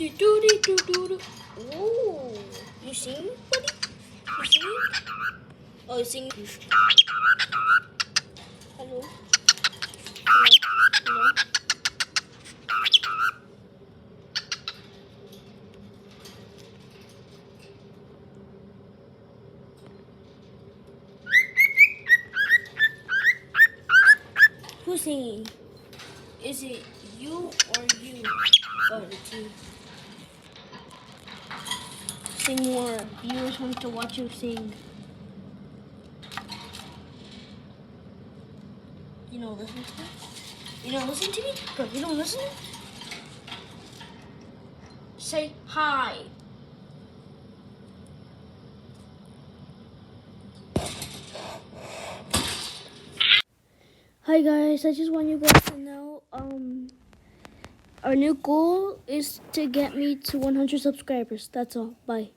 Ooh, you sing, buddy? You sing? Oh, you sing. Hello. Hello. Who's singing? Is it you or you? Oh, it's you. Sing more. Viewers want to watch you sing. You don't listen to me? You don't listen to me? Bro, you don't listen? Say hi. Hi guys, I just want you guys to know, our new goal is to get me to 100 subscribers. That's all. Bye.